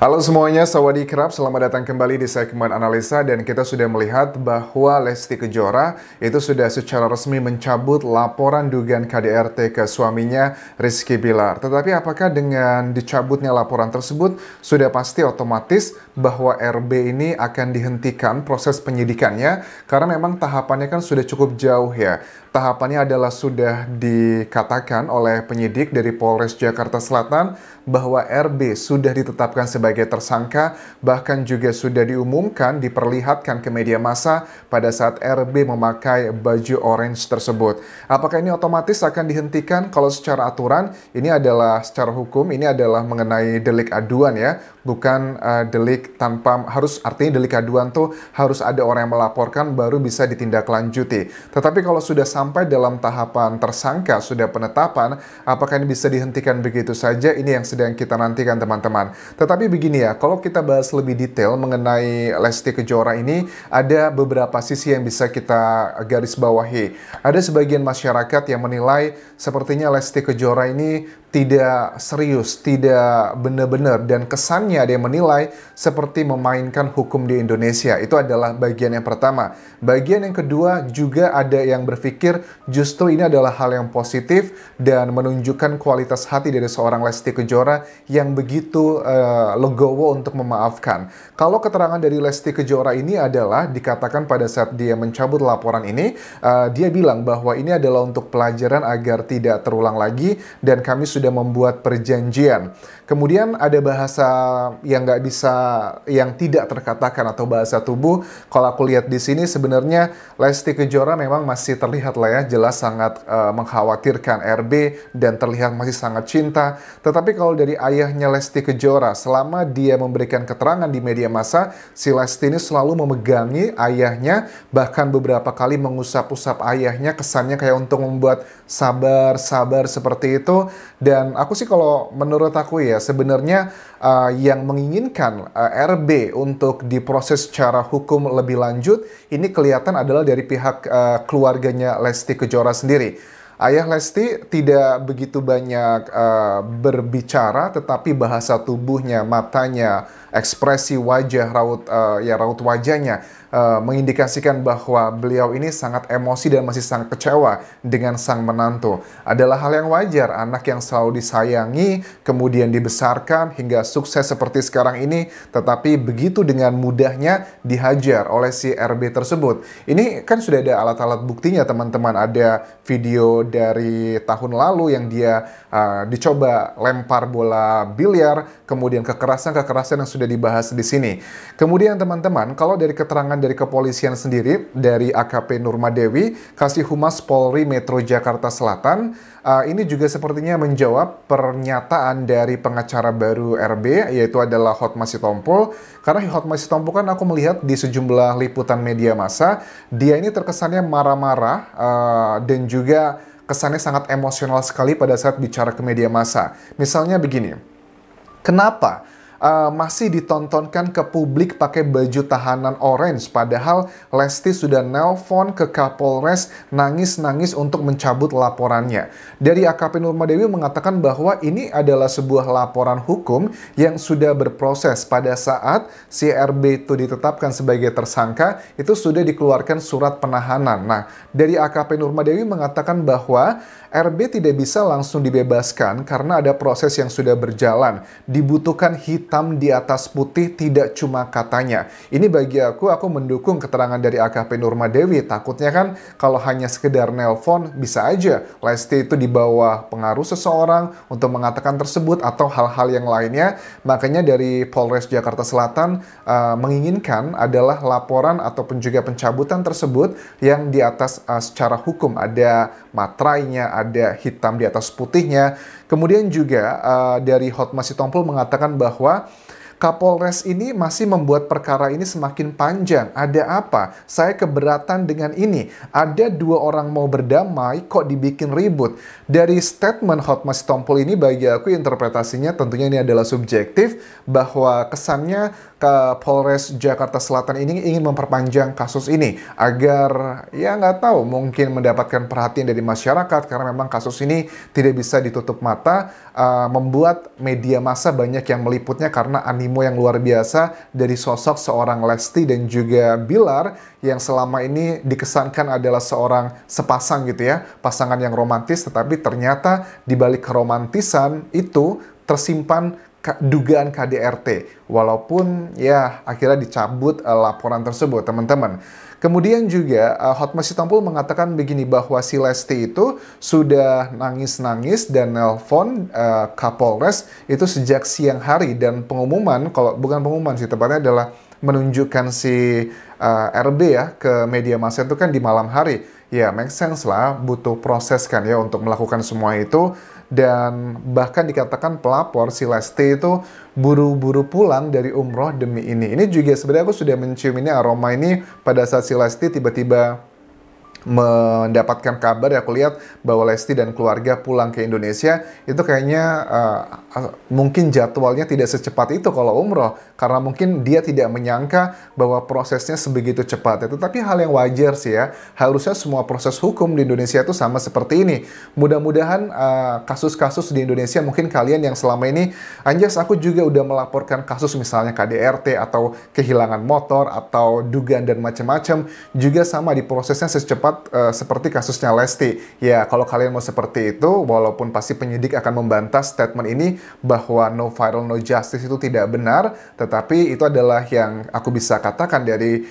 Halo semuanya, sawadee krap, selamat datang kembali di segmen analisa dan kita sudah melihat bahwa Lesti Kejora itu sudah secara resmi mencabut laporan dugaan KDRT ke suaminya Rizky Bilar. Tetapi apakah dengan dicabutnya laporan tersebut sudah pasti otomatis bahwa RB ini akan dihentikan proses penyidikannya? Karena memang tahapannya kan sudah cukup jauh ya. Tahapannya adalah sudah dikatakan oleh penyidik dari Polres Jakarta Selatan bahwa RB sudah ditetapkan sebagai tersangka, bahkan juga sudah diumumkan, diperlihatkan ke media massa pada saat RB memakai baju orange tersebut. Apakah ini otomatis akan dihentikan? Kalau secara aturan, ini adalah secara hukum, ini adalah mengenai delik aduan ya, bukan delik tanpa harus, artinya delik aduan tuh harus ada orang yang melaporkan baru bisa ditindaklanjuti. Tetapi kalau sudah sampai dalam tahapan tersangka, sudah penetapan, apakah ini bisa dihentikan begitu saja? Ini yang sedang kita nantikan teman-teman. Tetapi begini ya, kalau kita bahas lebih detail mengenai Lesti Kejora ini, ada beberapa sisi yang bisa kita garis bawahi. Ada sebagian masyarakat yang menilai sepertinya Lesti Kejora ini tidak serius, tidak benar-benar, dan kesannya ada yang menilai seperti memainkan hukum di Indonesia. Itu adalah bagian yang pertama. Bagian yang kedua juga ada yang berpikir justru ini adalah hal yang positif dan menunjukkan kualitas hati dari seorang Lesti Kejora yang begitu legowo untuk memaafkan. Kalau keterangan dari Lesti Kejora ini adalah dikatakan pada saat dia mencabut laporan ini, dia bilang bahwa ini adalah untuk pelajaran agar tidak terulang lagi dan kami sudah membuat perjanjian. Kemudian ada bahasa yang nggak bisa, yang tidak terkatakan atau bahasa tubuh. Kalau aku lihat di sini sebenarnya Lesti Kejora memang masih terlihat lah ya, jelas sangat mengkhawatirkan RB dan terlihat masih sangat cinta. Tetapi kalau dari ayahnya Lesti Kejora, selama dia memberikan keterangan di media massa, si Lesti ini selalu memegangi ayahnya, bahkan beberapa kali mengusap-usap ayahnya, kesannya kayak untuk membuat sabar seperti itu. Dan aku sih kalau menurut aku ya, sebenarnya yang menginginkan RB untuk diproses secara hukum lebih lanjut, ini kelihatan adalah dari pihak keluarganya Lesti Kejora sendiri. Ayah Lesti tidak begitu banyak berbicara, tetapi bahasa tubuhnya, matanya, ekspresi wajah, raut wajahnya mengindikasikan bahwa beliau ini sangat emosi dan masih sangat kecewa dengan sang menantu. Adalah hal yang wajar, anak yang selalu disayangi, kemudian dibesarkan hingga sukses seperti sekarang ini, tetapi begitu dengan mudahnya dihajar oleh si RB tersebut. Ini kan sudah ada alat-alat buktinya teman-teman, ada video dari tahun lalu yang dia dicoba lempar bola biliar, kemudian kekerasan yang sudah dibahas di sini. Kemudian teman-teman, kalau dari keterangan dari kepolisian sendiri, dari AKP Nurmadewi, Kasih Humas Polri Metro Jakarta Selatan, ini juga sepertinya menjawab pernyataan dari pengacara baru RB, yaitu adalah Hotma Sitompul. Karena Hotma Sitompul kan aku melihat di sejumlah liputan media massa, dia ini terkesannya marah-marah dan juga kesannya sangat emosional sekali pada saat bicara ke media massa. Misalnya begini, kenapa masih ditontonkan ke publik pakai baju tahanan orange, padahal Lesti sudah nelpon ke Kapolres nangis-nangis untuk mencabut laporannya. Dari AKP Nurmadewi mengatakan bahwa ini adalah sebuah laporan hukum yang sudah berproses. Pada saat si RB itu ditetapkan sebagai tersangka, itu sudah dikeluarkan surat penahanan. Nah, dari AKP Nurmadewi mengatakan bahwa RB tidak bisa langsung dibebaskan karena ada proses yang sudah berjalan. Dibutuhkan hitam di atas putih, tidak cuma katanya. Ini bagi aku mendukung keterangan dari AKP Nurmadewi. Takutnya kan kalau hanya sekedar nelpon, bisa aja Lesti itu di bawah pengaruh seseorang untuk mengatakan tersebut atau hal-hal yang lainnya. Makanya dari Polres Jakarta Selatan menginginkan adalah laporan ataupun juga pencabutan tersebut yang di atas secara hukum ada materainya, ada hitam di atas putihnya. Kemudian juga dari Hotma Sitompul mengatakan bahwa Kapolres ini masih membuat perkara ini semakin panjang. Ada apa? Saya keberatan dengan ini. Ada dua orang mau berdamai, kok dibikin ribut? Dari statement Hotma Sitompul ini bagi aku interpretasinya tentunya ini adalah subjektif, bahwa kesannya ke Polres Jakarta Selatan ini ingin memperpanjang kasus ini agar ya nggak tahu mungkin mendapatkan perhatian dari masyarakat karena memang kasus ini tidak bisa ditutup mata, membuat media massa banyak yang meliputnya karena animonya animo yang luar biasa dari sosok seorang Lesti dan juga Bilar yang selama ini dikesankan adalah seorang sepasang gitu ya, pasangan yang romantis, tetapi ternyata di balik keromantisan itu tersimpan dugaan KDRT, walaupun ya akhirnya dicabut laporan tersebut, teman-teman. Kemudian juga Hotma Sitompul mengatakan begini, bahwa si Lesti itu sudah nangis-nangis dan nelpon Kapolres itu sejak siang hari, dan pengumuman, kalau bukan pengumuman sih, tepatnya adalah menunjukkan si RB ya ke media massa itu kan di malam hari. Ya, make sense lah, butuh proses kan ya untuk melakukan semua itu. Dan bahkan dikatakan pelapor si Lesti itu buru-buru pulang dari umroh demi ini. Ini juga sebenarnya aku sudah mencium ini aroma ini pada saat si Lesti tiba-tiba mendapatkan kabar ya, aku lihat bahwa Lesti dan keluarga pulang ke Indonesia itu kayaknya mungkin jadwalnya tidak secepat itu kalau umroh, karena mungkin dia tidak menyangka bahwa prosesnya sebegitu cepat. Tetapi hal yang wajar sih ya, harusnya semua proses hukum di Indonesia itu sama seperti ini. Mudah-mudahan kasus-kasus di Indonesia, mungkin kalian yang selama ini, Anjas aku juga udah melaporkan kasus misalnya KDRT atau kehilangan motor atau dugaan dan macam-macam, juga sama diprosesnya secepat seperti kasusnya Lesti. Ya, kalau kalian mau seperti itu, walaupun pasti penyidik akan membantah statement ini bahwa no viral no justice itu tidak benar, tetapi itu adalah yang aku bisa katakan dari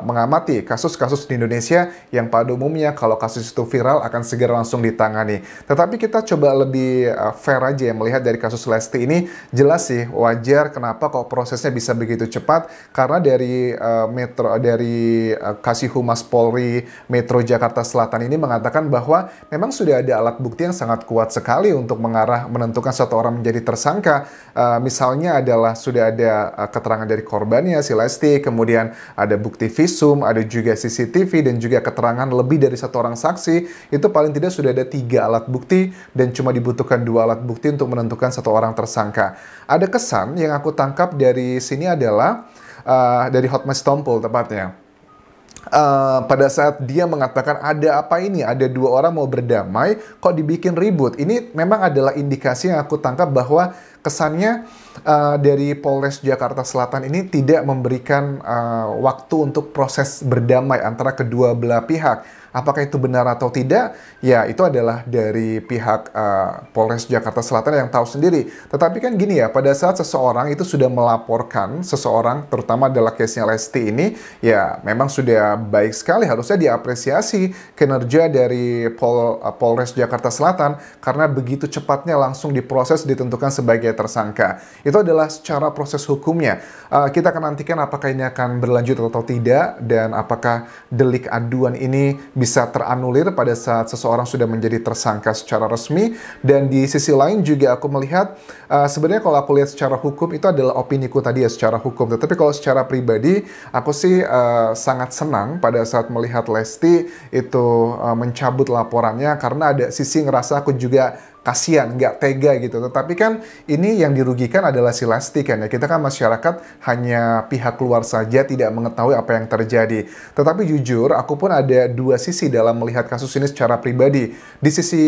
mengamati kasus-kasus di Indonesia yang pada umumnya kalau kasus itu viral akan segera langsung ditangani. Tetapi kita coba lebih fair aja ya melihat dari kasus Lesti ini. Jelas sih wajar kenapa kok prosesnya bisa begitu cepat, karena dari Kasih Humas Polri Metro Jakarta Selatan ini mengatakan bahwa memang sudah ada alat bukti yang sangat kuat sekali untuk menentukan satu orang menjadi tersangka. Misalnya adalah sudah ada keterangan dari korbannya si Lesti, kemudian ada bukti visum, ada juga CCTV dan juga keterangan lebih dari satu orang saksi. Itu paling tidak sudah ada 3 alat bukti dan cuma dibutuhkan 2 alat bukti untuk menentukan satu orang tersangka. Ada kesan yang aku tangkap dari sini adalah dari Hotma Sitompul tepatnya. Pada saat dia mengatakan ada apa ini, ada 2 orang mau berdamai, kok dibikin ribut. Ini memang adalah indikasi yang aku tangkap bahwa kesannya dari Polres Jakarta Selatan ini tidak memberikan waktu untuk proses berdamai antara kedua belah pihak. Apakah itu benar atau tidak? Ya, itu adalah dari pihak Polres Jakarta Selatan yang tahu sendiri. Tetapi kan gini ya, pada saat seseorang itu sudah melaporkan seseorang, terutama adalah case-nya Lesti ini, ya memang sudah baik sekali, harusnya diapresiasi kinerja dari Polres Jakarta Selatan karena begitu cepatnya langsung diproses, ditentukan sebagai tersangka. Itu adalah secara proses hukumnya. Kita akan nantikan apakah ini akan berlanjut atau tidak, dan apakah delik aduan ini bisa teranulir pada saat seseorang sudah menjadi tersangka secara resmi. Dan di sisi lain juga aku melihat sebenarnya kalau aku lihat secara hukum itu adalah opiniku tadi ya secara hukum, tetapi kalau secara pribadi aku sih sangat senang pada saat melihat Lesti itu mencabut laporannya, karena ada sisi ngerasa aku juga kasihan, nggak tega gitu. Tetapi kan ini yang dirugikan adalah si Lesti kan ya. Kita kan masyarakat hanya pihak luar saja, tidak mengetahui apa yang terjadi. Tetapi jujur, aku pun ada 2 sisi dalam melihat kasus ini secara pribadi. Di sisi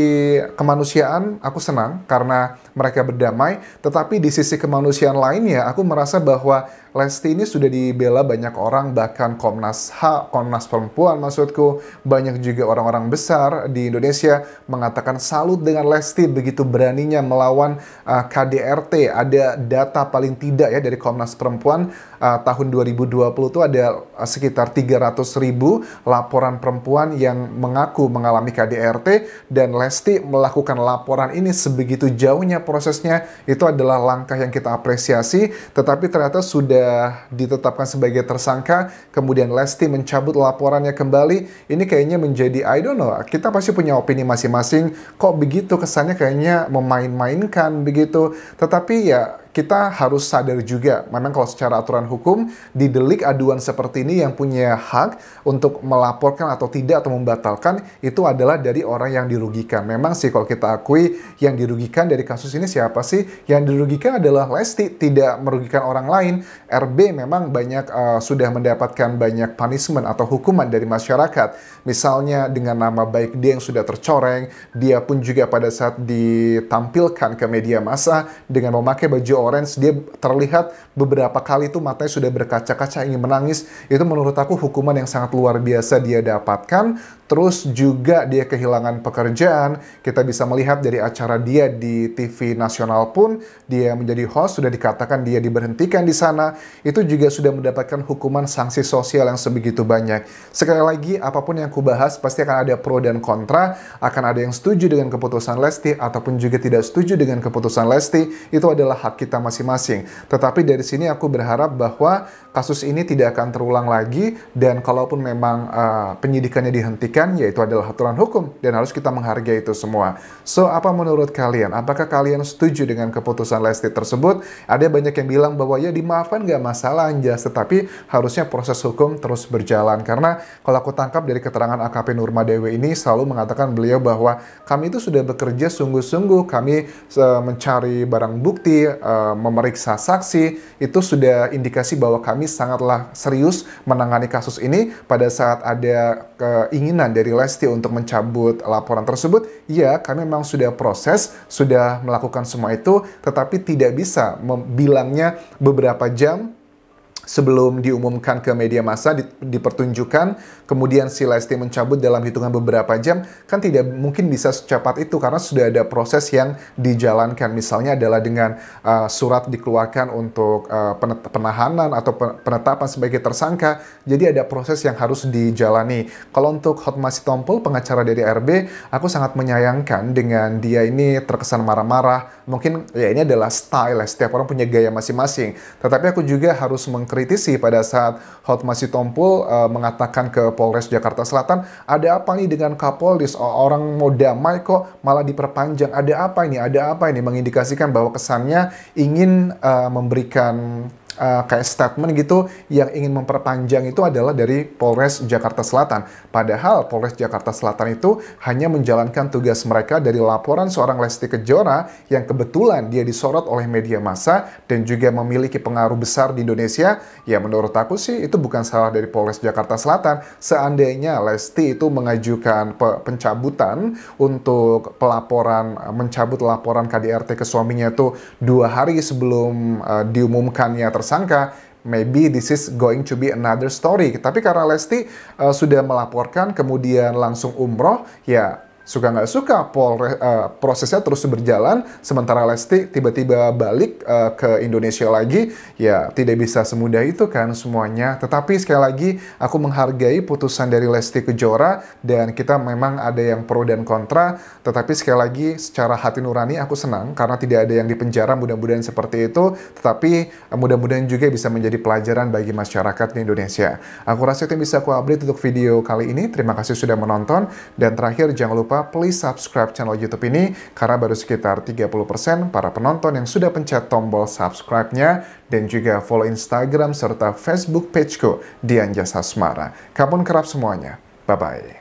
kemanusiaan, aku senang karena mereka berdamai. Tetapi di sisi kemanusiaan lainnya, aku merasa bahwa Lesti ini sudah dibela banyak orang, bahkan Komnas HAM, Komnas Perempuan maksudku, banyak juga orang-orang besar di Indonesia mengatakan salut dengan Lesti begitu beraninya melawan KDRT. Ada data paling tidak ya dari Komnas Perempuan tahun 2020 itu ada sekitar 300.000 laporan perempuan yang mengaku mengalami KDRT, dan Lesti melakukan laporan ini sebegitu jauhnya prosesnya. Itu adalah langkah yang kita apresiasi, tetapi ternyata sudah ditetapkan sebagai tersangka, kemudian Lesti mencabut laporannya kembali. Ini kayaknya menjadi, I don't know, kita pasti punya opini masing-masing, kok begitu kesannya kayaknya memain-mainkan begitu. Tetapi ya kita harus sadar juga, memang kalau secara aturan hukum, di delik aduan seperti ini yang punya hak untuk melaporkan atau tidak atau membatalkan itu adalah dari orang yang dirugikan. Memang sih kalau kita akui yang dirugikan dari kasus ini siapa sih? Yang dirugikan adalah Lesti, tidak merugikan orang lain. RB memang banyak sudah mendapatkan banyak punishment atau hukuman dari masyarakat. Misalnya dengan nama baik dia yang sudah tercoreng, dia pun juga pada saat ditampilkan ke media massa dengan memakai baju Lawrence, dia terlihat beberapa kali tuh matanya sudah berkaca-kaca ingin menangis. Itu menurut aku hukuman yang sangat luar biasa dia dapatkan. Terus juga dia kehilangan pekerjaan. Kita bisa melihat dari acara dia di TV nasional pun, dia menjadi host, sudah dikatakan dia diberhentikan di sana. Itu juga sudah mendapatkan hukuman sanksi sosial yang sebegitu banyak. Sekali lagi, apapun yang aku bahas, pasti akan ada pro dan kontra. Akan ada yang setuju dengan keputusan Lesti, ataupun juga tidak setuju dengan keputusan Lesti. Itu adalah hak kita masing-masing. Tetapi dari sini aku berharap bahwa kasus ini tidak akan terulang lagi. Dan kalaupun memang penyidikannya dihentikan, yaitu adalah aturan hukum dan harus kita menghargai itu semua. So, apa menurut kalian? Apakah kalian setuju dengan keputusan Lesti tersebut? Ada banyak yang bilang bahwa ya dimaafkan nggak masalah Anjas, tetapi harusnya proses hukum terus berjalan. Karena kalau aku tangkap dari keterangan AKP Nurmadewi ini selalu mengatakan beliau bahwa kami itu sudah bekerja sungguh-sungguh, kami mencari barang bukti, memeriksa saksi, itu sudah indikasi bahwa kami sangatlah serius menangani kasus ini. Pada saat ada keinginan dari Lesti untuk mencabut laporan tersebut, ya kami memang sudah proses, sudah melakukan semua itu, tetapi tidak bisa bilangnya beberapa jam sebelum diumumkan ke media massa, dipertunjukkan, kemudian si Lesti mencabut dalam hitungan beberapa jam, kan tidak mungkin bisa secepat itu karena sudah ada proses yang dijalankan. Misalnya adalah dengan surat dikeluarkan untuk penahanan atau penetapan sebagai tersangka, jadi ada proses yang harus dijalani. Kalau untuk Hotma Sitompul, pengacara dari RB, aku sangat menyayangkan dengan dia ini terkesan marah-marah. Mungkin ya ini adalah style, setiap orang punya gaya masing-masing. Tetapi aku juga harus mengkritisi pada saat Hotma Sitompul mengatakan ke Polres Jakarta Selatan, ada apa nih dengan Kapolri, orang mau damai kok malah diperpanjang, ada apa ini, mengindikasikan bahwa kesannya ingin memberikan kayak statement gitu yang ingin memperpanjang itu adalah dari Polres Jakarta Selatan. Padahal Polres Jakarta Selatan itu hanya menjalankan tugas mereka dari laporan seorang Lesti Kejora yang kebetulan dia disorot oleh media massa dan juga memiliki pengaruh besar di Indonesia. Ya menurut aku sih itu bukan salah dari Polres Jakarta Selatan. Seandainya Lesti itu mengajukan pencabutan untuk mencabut laporan KDRT ke suaminya itu 2 hari sebelum diumumkannya tersangka, maybe this is going to be another story. Tapi karena Lesti sudah melaporkan, kemudian langsung umroh, ya suka nggak suka prosesnya terus berjalan, sementara Lesti tiba-tiba balik ke Indonesia lagi, ya tidak bisa semudah itu kan semuanya. Tetapi sekali lagi, aku menghargai putusan dari Lesti Kejora, dan kita memang ada yang pro dan kontra, tetapi sekali lagi secara hati nurani aku senang, karena tidak ada yang dipenjara, mudah-mudahan seperti itu, tetapi mudah-mudahan juga bisa menjadi pelajaran bagi masyarakat di Indonesia. Aku rasa itu yang bisa aku update untuk video kali ini. Terima kasih sudah menonton, dan terakhir jangan lupa please subscribe channel YouTube ini karena baru sekitar 30% para penonton yang sudah pencet tombol subscribe-nya, dan juga follow Instagram serta Facebook pageku Dian Jas Asmara. Kapan kerap semuanya. Bye-bye.